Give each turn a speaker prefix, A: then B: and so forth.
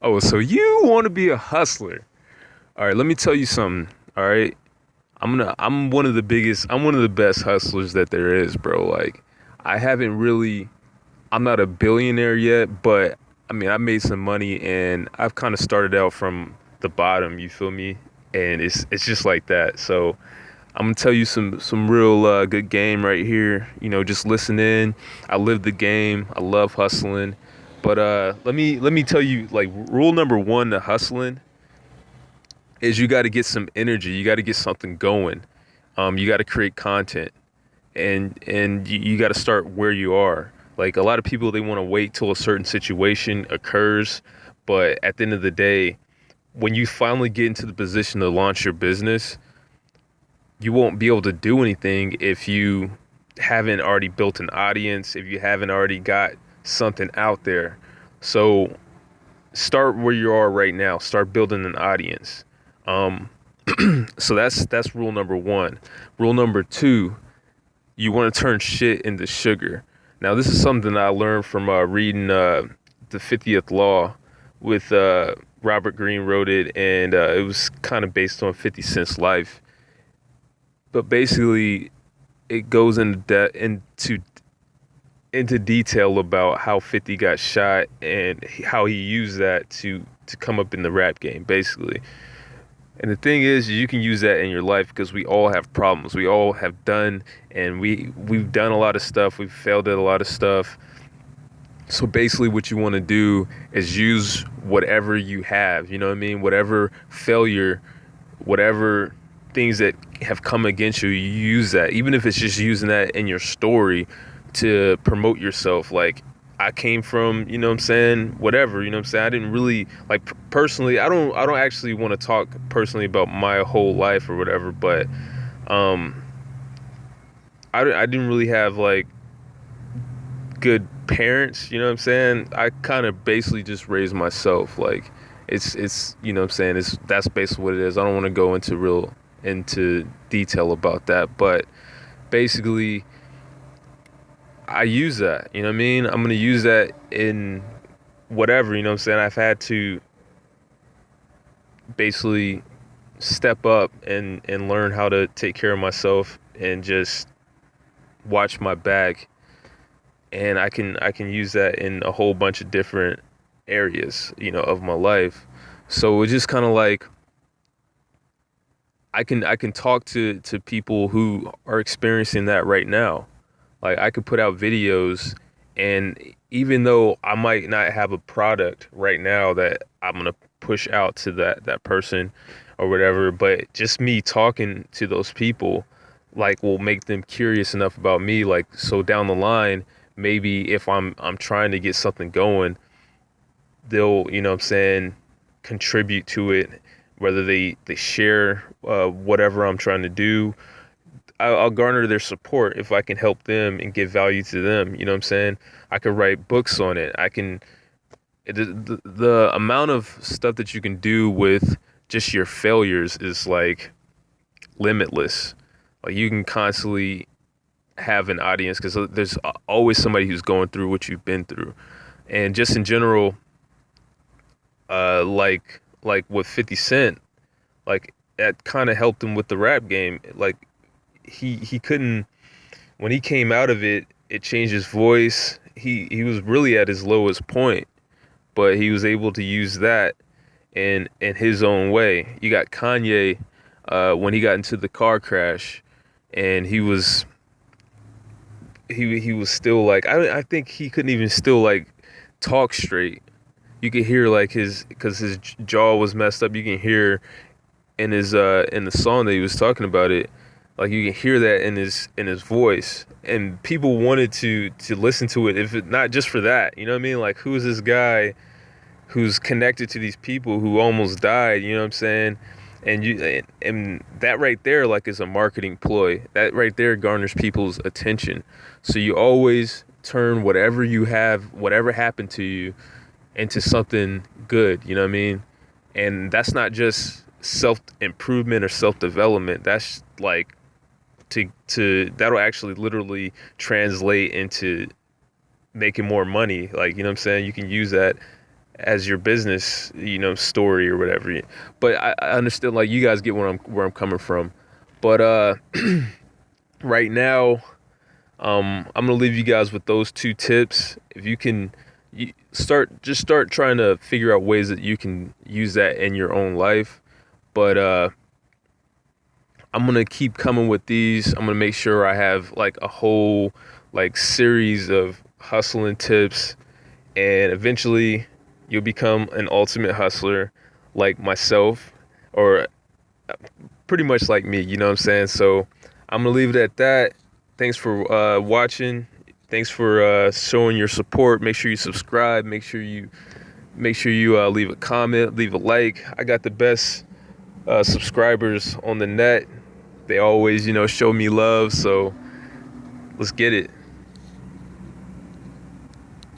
A: Oh, so you want to be a hustler. All right, let me tell you something. All right. I'm one of the best hustlers that there is, bro. Like I haven't really I'm not a billionaire yet, but I mean, I made some money and I've kind of started out from the bottom, you feel me? And it's just like that. So, I'm gonna tell you some real good game right here. You know, just listen in. I live the game. I love hustling. But let me tell you, like, rule number one to hustling is you got to get some energy. You got to get something going. You got to create content, and you got to start where you are. Like a lot of people, they want to wait till a certain situation occurs, but at the end of the day, when you finally get into the position to launch your business, you won't be able to do anything if you haven't already built an audience, if you haven't already got something out there. So start where you are right now. Start building an audience. Um, so that's rule number one. Rule number two, you want to turn shit into sugar. Now this is something I learned from reading the 50th Law with Robert Greene wrote it, and it was kind of based on 50 Cent's life. But basically, it goes into detail about how 50 got shot and how he used that to come up in the rap game, basically. And the thing is, you can use that in your life because we all have problems. We all have done, and we've done a lot of stuff. We've failed at a lot of stuff. So basically, what you want to do is use whatever you have. You know what I mean? Whatever failure, whatever things that have come against you, you use that. Even if it's just using that in your story to promote yourself. Like I came from, you know what I'm saying, whatever, you know what I'm saying? I didn't really like personally, I don't actually want to talk personally about my whole life or whatever, but um I didn't really have like good parents, you know what I'm saying? I kind of basically just raised myself. Like it's you know what I'm saying, it's that's basically what it is. I don't want to go into detail about that, but basically I use that, you know what I mean? I'm gonna use that in whatever, you know what I'm saying? I've had to basically step up and learn how to take care of myself and just watch my back, and I can use that in a whole bunch of different areas, you know, of my life. So it's just kind of like I can talk to people who are experiencing that right now. Like I could put out videos, and even though I might not have a product right now that I'm gonna push out to that person or whatever, but just me talking to those people like will make them curious enough about me. Like so down the line, maybe if I'm trying to get something going, they'll, you know what I'm saying, contribute to it, whether they share whatever I'm trying to do. I'll garner their support if I can help them and give value to them. You know what I'm saying? I could write books on it. I can the amount of stuff that you can do with just your failures is like limitless. Like you can constantly have an audience because there's always somebody who's going through what you've been through, and just in general, like with 50 Cent, like that kind of helped him with the rap game. Like he couldn't when he came out of it, it changed his voice. He was really at his lowest point, but he was able to use that in his own way. You got Kanye when he got into the car crash, and he was still like I think he couldn't even still like talk straight. You could hear like his because his jaw was messed up. You can hear in the song that he was talking about it, like you can hear that in his voice, and people wanted to listen to it if it, not just for that, you know what I mean? Like who is this guy who's connected to these people who almost died, you know what I'm saying? And that right there like is a marketing ploy. That right there garners people's attention. So you always turn whatever you have, whatever happened to you, into something good, you know what I mean? And that's not just self improvement or self development. That's like to that'll actually literally translate into making more money. Like, you know what I'm saying? You can use that as your business, story or whatever. But I understand, like, you guys get where I'm coming from. But right now, I'm gonna leave you guys with those two tips. If you can start trying to figure out ways that you can use that in your own life. But I'm gonna keep coming with these. I'm gonna make sure I have like a whole like series of hustling tips, and eventually you'll become an ultimate hustler like myself, or pretty much like me, you know what I'm saying? So I'm gonna leave it at that. Thanks for watching. Thanks for showing your support. Make sure you subscribe. Make sure you leave a comment, leave a like. I got the best subscribers on the net. They always, show me love. So let's get it.